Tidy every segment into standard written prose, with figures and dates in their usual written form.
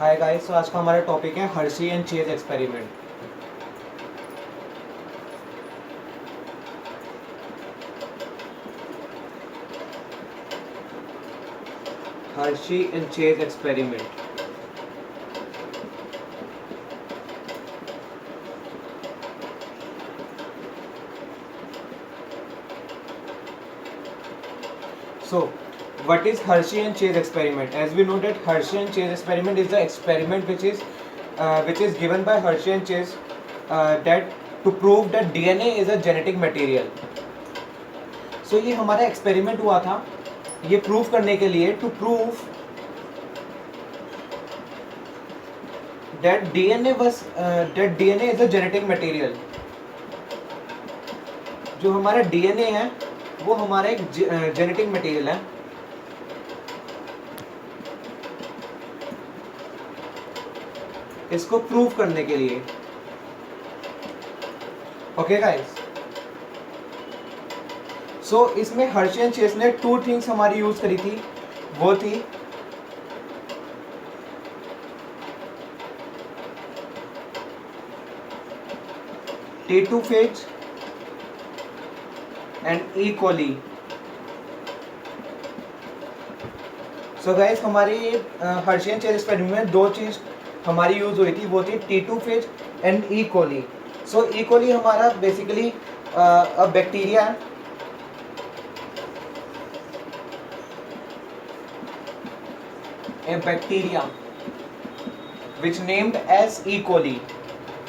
Hi guys, तो आज का हमारा टॉपिक है Hershey and Chase experiment. Hershey and Chase experiment. So, what is Hershey and Chase experiment? As we know that Hershey and Chase experiment is the experiment which is given by Hershey and Chase that to prove that DNA is a genetic material. So ये हमारा experiment हुआ था ये prove करने के लिए, to prove that DNA is a genetic material. जो हमारा DNA है वो हमारा एक जेनेटिक मटेरियल है। इसको प्रूव करने के लिए, ओके गाइस। सो इसमें हर्शी एंड चेस ने टू थिंग्स हमारी यूज करी थी, वो थी T2 phage and E. coli। So guys हमारी हर्शी एंड चेस एक्सपेरिमेंट में दो चीज हमारी यूज हुई थी, वो थी T2 phage and E. coli। So E. coli हमारा बेसिकली अ बैक्टीरिया है, a bacteria which named as E. coli,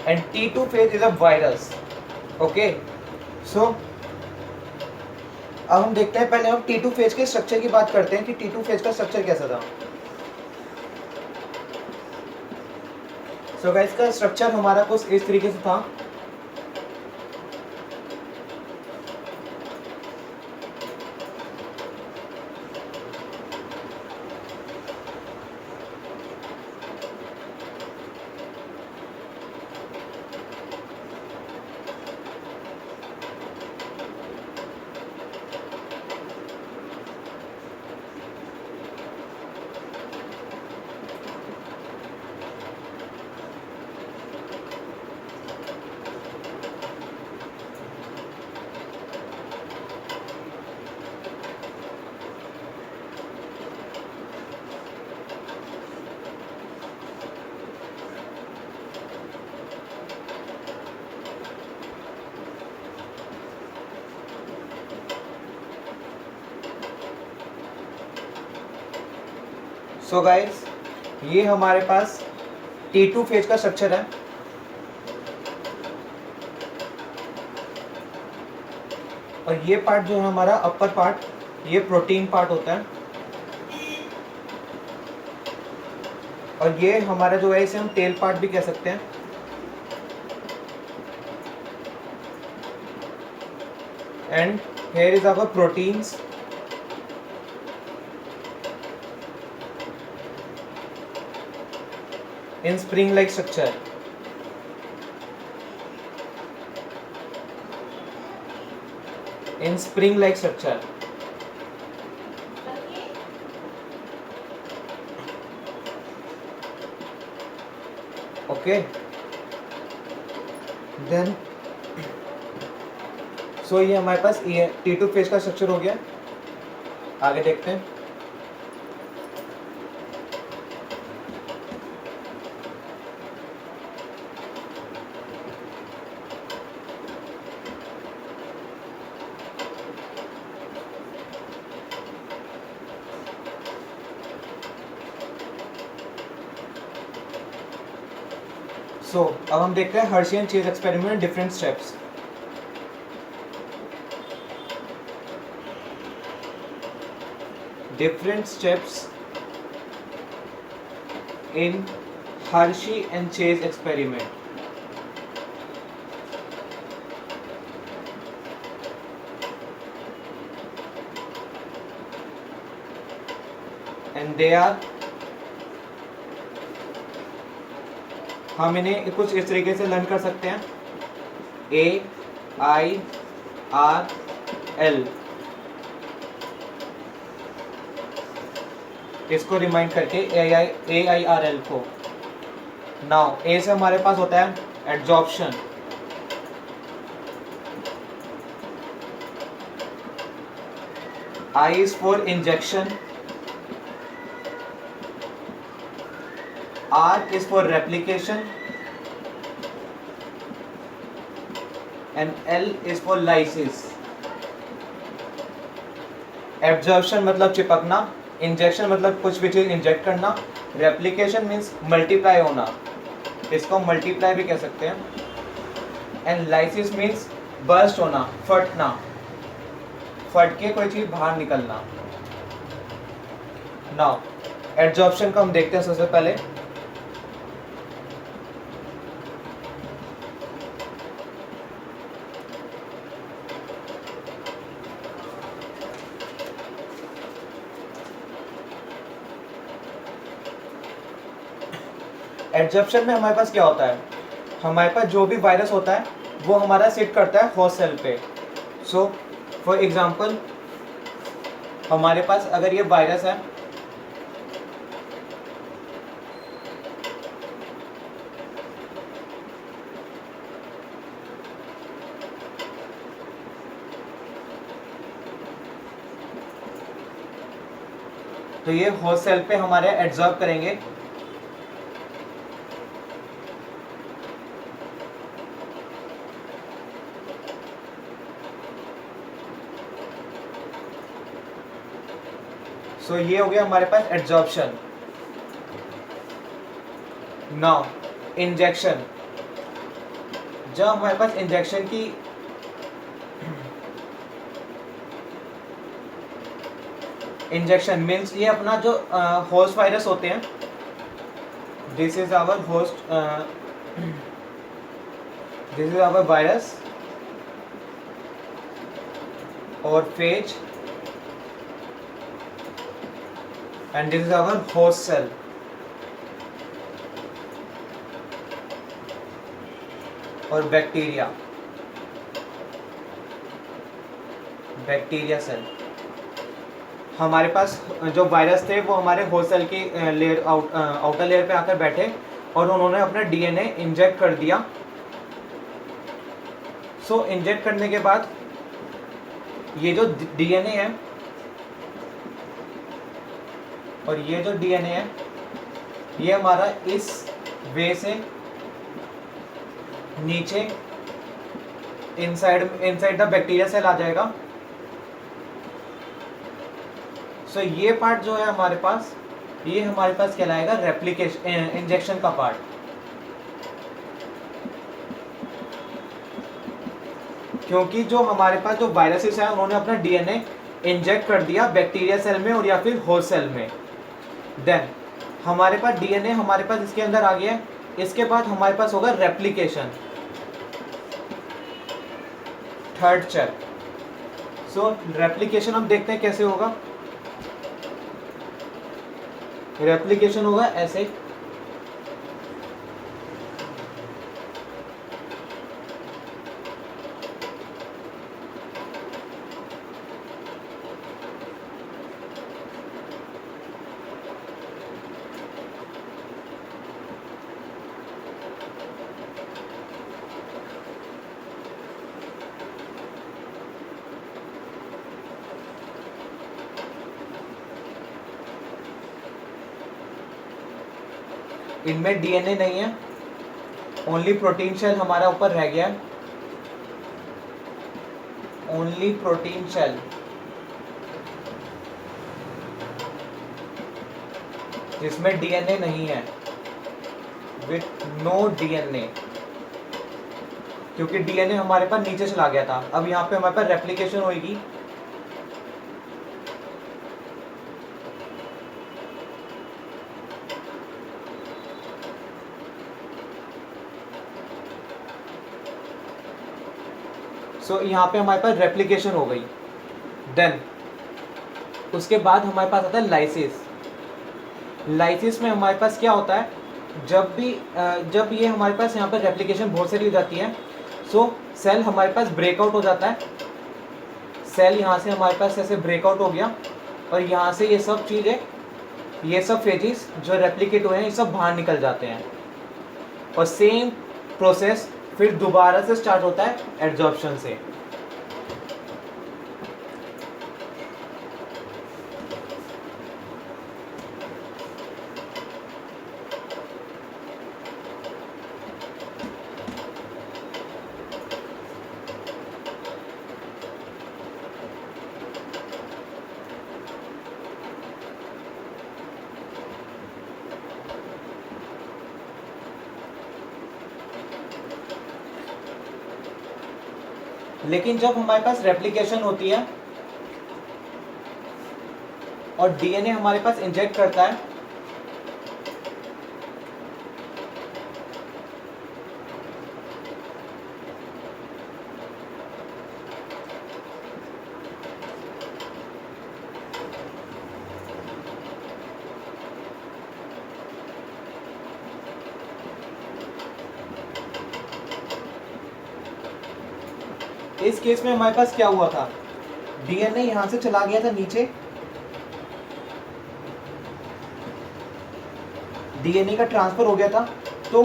and T2 phage is a virus. Okay, so अब हम देखते हैं, पहले हम T2 phage के स्ट्रक्चर की बात करते हैं कि T2 phage का स्ट्रक्चर कैसा था। सो गाइस का स्ट्रक्चर हमारा कुछ इस तरीके से था। सो गाइस ये हमारे पास T2 फेज का स्ट्रक्चर है, और ये पार्ट जो है हमारा अपर पार्ट, ये प्रोटीन पार्ट होता है, और ये हमारा जो है इसे हम टेल पार्ट भी कह सकते हैं। And here is our proteins, in spring like structure. In spring like structure. Okay, then so ये हमारे पास T2 फेज का स्ट्रक्चर हो गया। आगे देखते हैं। सो अब हम देखते हैं Hershey and Chase experiment different steps. Different steps in Hershey and Chase experiment. And they are, हम इन्हें कुछ इस तरीके से लर्न कर सकते हैं, AIRL। इसको रिमाइंड करके AIRL को नाउ ए से हमारे पास होता है adsorption, I is for injection, R is for replication, and L is for lysis. Absorption मतलब चिपकना, इंजेक्शन मतलब कुछ भी चीज़ इंजेक्ट करना, रेप्लिकेशन मीन्स मल्टीप्लाई होना, इसको मल्टीप्लाई भी कह सकते हैं, एंड लाइसिस मीन्स बर्स्ट होना, फटना, फट के कोई चीज़ बाहर निकलना। नाउ एब्जॉर्प्शन को हम देखते हैं सबसे पहले। एब्जॉर्प्शन में हमारे पास क्या होता है, हमारे पास जो भी वायरस होता है वो हमारा सिट करता है होस्ट सेल पे। सो फॉर एग्जांपल हमारे पास अगर ये वायरस है, तो ये होस्ट सेल पे हमारे एब्जॉर्ब करेंगे। सो ये हो गया हमारे पास एब्जॉर्प्शन। नाउ इंजेक्शन, जब हमारे पास इंजेक्शन की इंजेक्शन मीन्स ये अपना जो होस्ट वायरस होते हैं, this is our host, this is our virus और phage, and this is our host cell. और बैक्टीरिया, बैक्टीरिया सेल, हमारे पास जो वायरस थे वो हमारे होस्ट सेल की लेयर आउटर लेयर पे आकर बैठे और उन्होंने अपना डीएनए इंजेक्ट कर दिया। सो इंजेक्ट करने के बाद ये जो डीएनए है और ये जो डीएनए है ये हमारा इस वे से नीचे इनसाइड द बैक्टीरिया सेल आ जाएगा। सो ये पार्ट जो है हमारे पास, ये हमारे पास कहलाएगा रेप्लिकेशन, इंजेक्शन का पार्ट। क्योंकि जो हमारे पास जो वायरसेस हैं उन्होंने अपना डीएनए इंजेक्ट कर दिया बैक्टीरिया सेल में और या फिर होस्ट सेल में। देन हमारे पास डीएनए हमारे पास इसके अंदर आ गया है, इसके बाद हमारे पास होगा रेप्लिकेशन, थर्ड स्टेप। सो रेप्लिकेशन हम देखते हैं कैसे होगा। रेप्लिकेशन होगा ऐसे, इनमें डीएनए नहीं है, ओनली प्रोटीन शेल हमारा ऊपर रह गया है, ओनली प्रोटीन शेल। जिसमें डीएनए नहीं है, विथ नो डीएनए, क्योंकि डीएनए हमारे पास नीचे चला गया था। अब यहाँ पे हमारे पास रेप्लिकेशन होगी, सो यहाँ पे हमारे पास रेप्लिकेशन हो गई। देन उसके बाद हमारे पास आता है लाइसिस। लाइसिस में हमारे पास क्या होता है, जब ये हमारे पास यहाँ पर रेप्लिकेशन बहुत सारी हो जाती है, सो सेल हमारे पास ब्रेकआउट हो जाता है। सेल यहाँ से हमारे पास ऐसे ब्रेकआउट हो गया और यहाँ से ये सब चीज़ें, ये सब फेजेस जो रेप्लिकेट हुए हैं ये सब बाहर निकल जाते हैं। और सेम प्रोसेस फिर दोबारा से स्टार्ट होता है एड्जॉर्प्शन से। लेकिन जब हमारे पास रेप्लिकेशन होती है और डीएनए हमारे पास इंजेक्ट करता है, इस केस में हमारे पास क्या हुआ था, डीएनए यहां से चला गया था नीचे, डीएनए का ट्रांसफर हो गया था, तो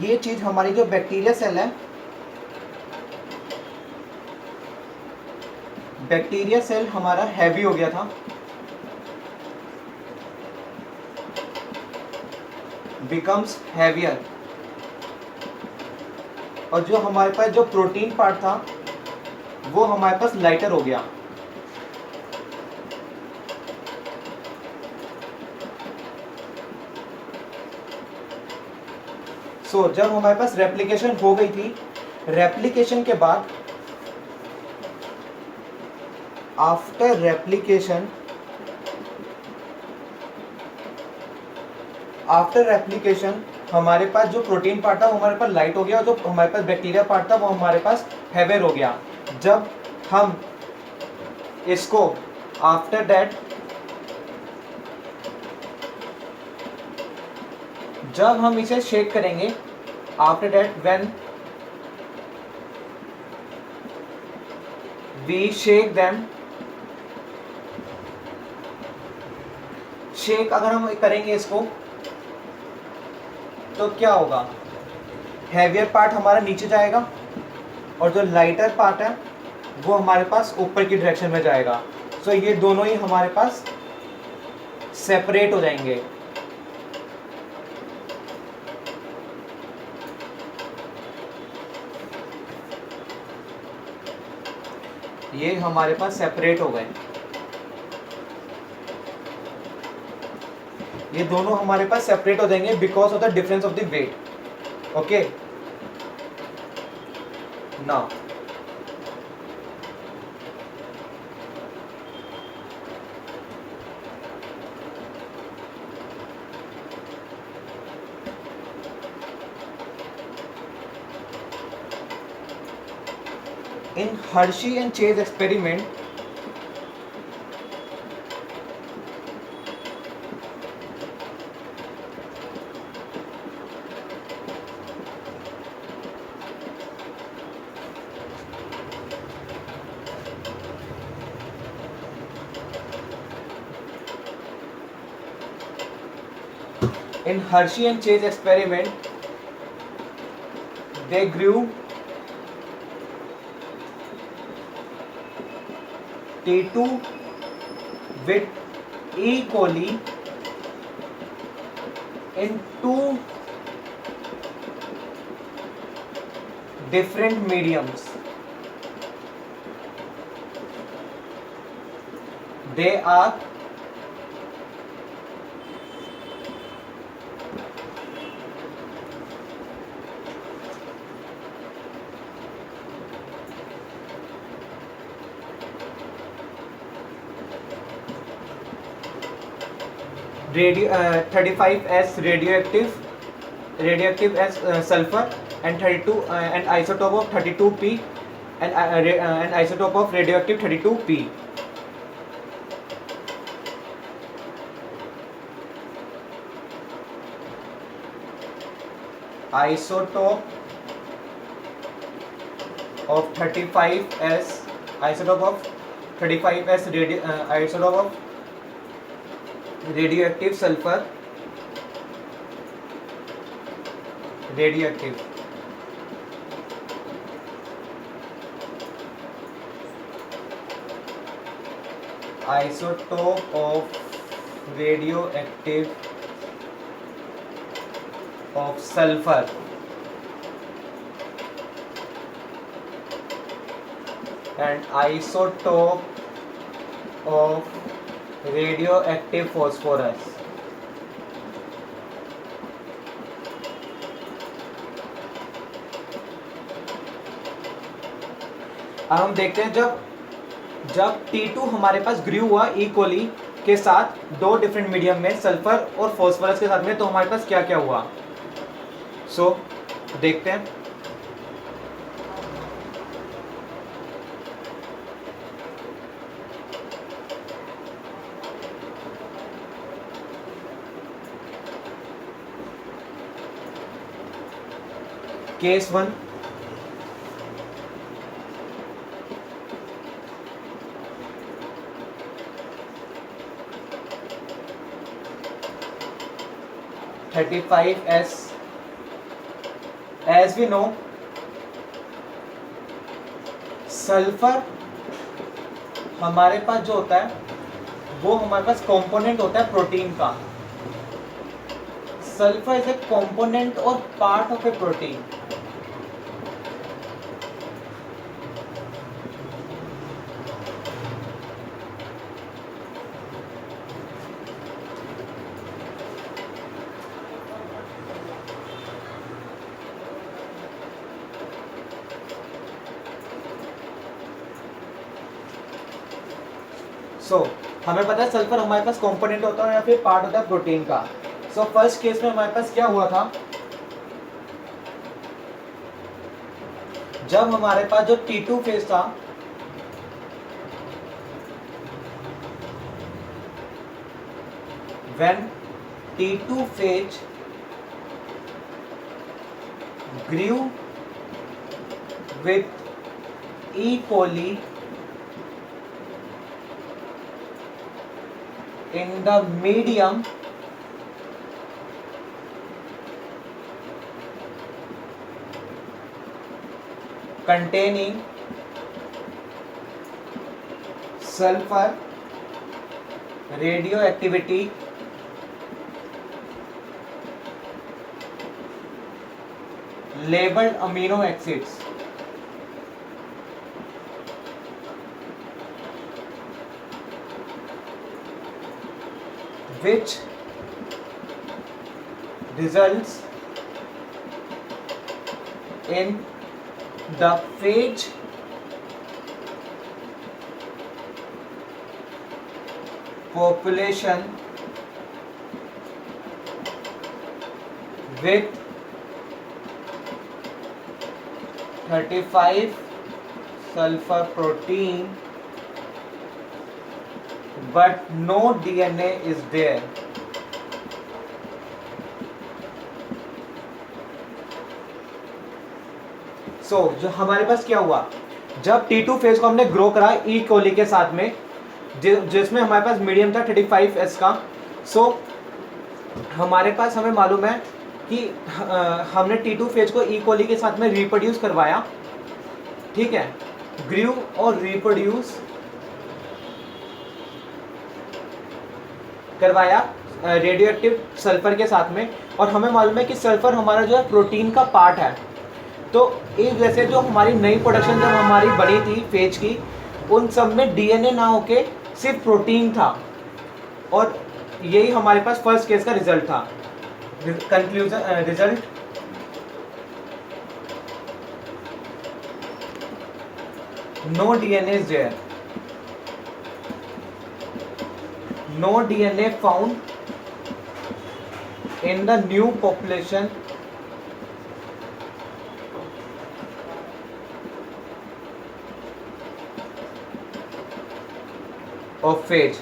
ये चीज हमारी जो बैक्टीरिया सेल है, बैक्टीरिया सेल हमारा हैवी हो गया था, बिकम्स हैवियर, और जो हमारे पास जो प्रोटीन पार्ट था वो हमारे पास लाइटर हो गया। सो जब हमारे पास रेप्लिकेशन हो गई थी, रेप्लिकेशन के बाद आफ्टर रेप्लिकेशन हमारे पास जो प्रोटीन पार्ट था वो हमारे पास लाइट हो गया, और जो हमारे पास बैक्टीरिया पार्ट था वो हमारे पास हेवियर हो गया। जब हम इसको आफ्टर दैट जब हम इसे शेक करेंगे, after that when we shake them, shake अगर हम करेंगे इसको तो क्या होगा, हैवियर पार्ट हमारा नीचे जाएगा और जो लाइटर पार्ट है वो हमारे पास ऊपर की डायरेक्शन में जाएगा। सो ये दोनों ही हमारे पास सेपरेट हो जाएंगे। ये हमारे पास सेपरेट हो गए, ये दोनों हमारे पास सेपरेट हो जाएंगे because of the difference of the weight. Okay, now in Hershey and Chase experiment, they grew T2 with E. coli in two different mediums. They are radio 35 as radioactive as sulfur, and 32 and isotope of 32p, and isotope of radioactive 32p. Isotope of 35 as isotope of 35 as isotope of radioactive sulfur, radioactive. Isotope of radioactive of sulfur and isotope of radioactive phosphorus. अब हम देखते हैं जब T2 हमारे पास ग्रू हुआ ई कोली के साथ दो डिफरेंट मीडियम में सल्फर और फॉस्फोरस के साथ में, तो हमारे पास क्या क्या हुआ। सो देखते हैं। Case 1, (35S). As we know, sulphur हमारे पास जो होता है वो हमारे पास कंपोनेंट होता है प्रोटीन का। सल्फर इज ए कंपोनेंट और पार्ट ऑफ ए प्रोटीन। सो हमें पता है सल्फर हमारे पास कंपोनेंट होता है या फिर पार्ट होता है प्रोटीन का। सो फर्स्ट केस में हमारे पास क्या हुआ था, जब हमारे पास जो T2 फेज था when T2 phase grew with E. coli in the medium containing sulfur radioactivity labeled amino acids which results in the phage population with 35 sulfur protein but no DNA is there. So जो हमारे पास क्या हुआ, जब T2 phase को हमने grow करा ई कोली के साथ में जिसमें हमारे पास मीडियम था 35S का। सो हमारे पास हमें मालूम है कि हमने T2 फेज को ई कोली के साथ में रिप्रोड्यूस करवाया, ठीक है, ग्रू और रिप्रोड्यूस करवाया रेडियो एक्टिव सल्फर के साथ में। और हमें मालूम है कि सल्फर हमारा जो है प्रोटीन का पार्ट है। तो इस वजह से जो हमारी नई प्रोडक्शन जब हमारी बनी थी फेज की, उन सब में डीएनए ना होके सिर्फ प्रोटीन था, और यही हमारे पास फर्स्ट केस का रिजल्ट था। Conclusion result, no DNA is there, no DNA found in the new population of phage.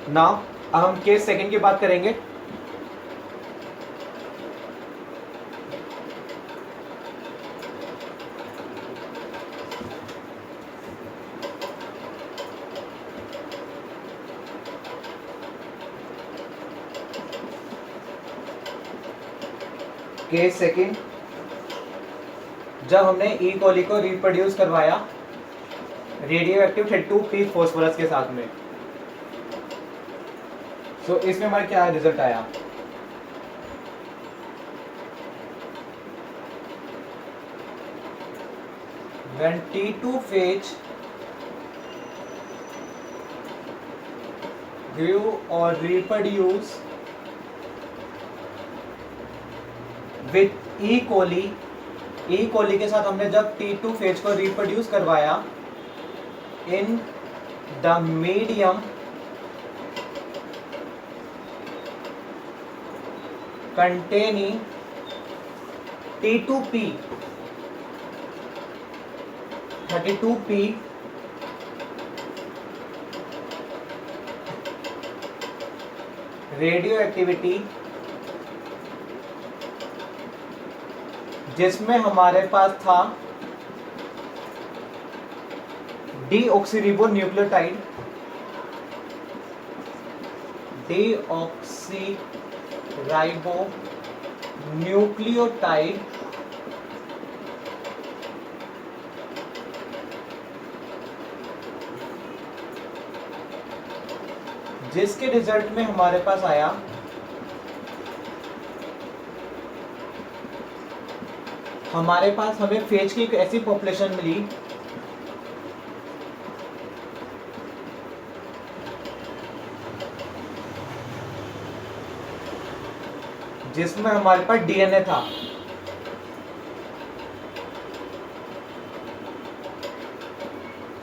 Now अब हम केस सेकंड की बात करेंगे। केस सेकेंड, जब हमने ई कोली को रिप्रोड्यूस करवाया रेडियो एक्टिव 32P फॉस्फोरस के साथ में। सो इसमें हमारा क्या रिजल्ट आया? When T2 phage grew or reproduce with E. coli, E. coli के साथ हमने जब T2 फेज को रिप्रोड्यूस करवाया in the medium containing T2P 32P radio activity, जिसमें हमारे पास था डीऑक्सीरिबो न्यूक्लियोटाइड, डीऑक्सीराइबो न्यूक्लियोटाइड जिसके रिजल्ट में हमारे पास आया हमें फेज की एक ऐसी पॉपुलेशन मिली जिसमें हमारे पास डीएनए था।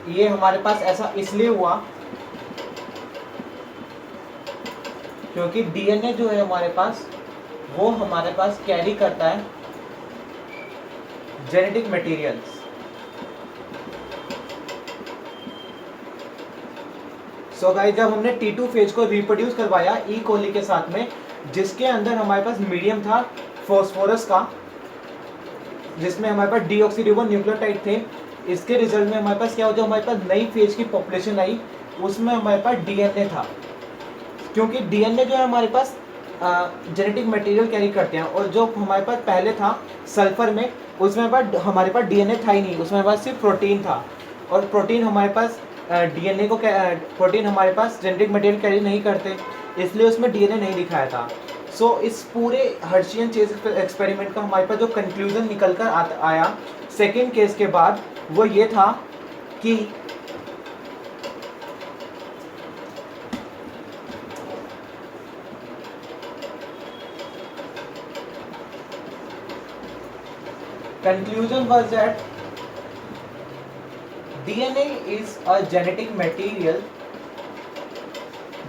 ये हमारे पास ऐसा इसलिए हुआ क्योंकि डीएनए जो है हमारे पास वो हमारे पास कैरी करता है जेनेटिक मटेरियल्स। सो गाइस, जब हमने T2 फेज को रिप्रोड्यूस करवाया ई कोली के साथ में, जिसके अंदर हमारे पास मीडियम था फॉस्फोरस का, जिसमें हमारे पास डीऑक्सीरिबो न्यूक्लियोटाइड थे, इसके रिजल्ट में हमारे पास क्या हो, जो हमारे पास नई फेज की पॉपुलेशन आई उसमें हमारे पास डीएनए था। क्योंकि डीएनए जो है हमारे पास जेनेटिक मटेरियल कैरी करते हैं, और जो हमारे पास पहले था सल्फर में, उसमें हमारे पास डीएनए था ही नहीं, उसमें हमारे पास सिर्फ प्रोटीन था, और प्रोटीन हमारे पास डीएनए को प्रोटीन हमारे पास जेनेटिक मटेरियल कैरी नहीं करते, इसलिए उसमें डीएनए नहीं दिखाया था। सो इस पूरे हर्शी एंड चेज एक्सपेरिमेंट का हमारे पास जो कंक्लूजन निकल कर आया सेकेंड केस के बाद, वो ये था कि conclusion was that DNA is a genetic material।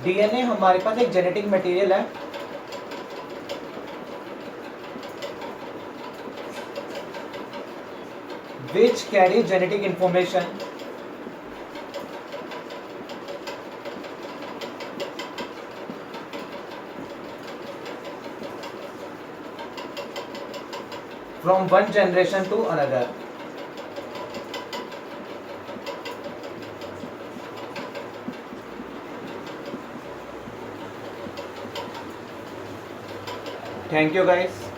DNA हमारे पास एक जेनेटिक मटेरियल है which carry genetic information from one generation to another। Thank you guys।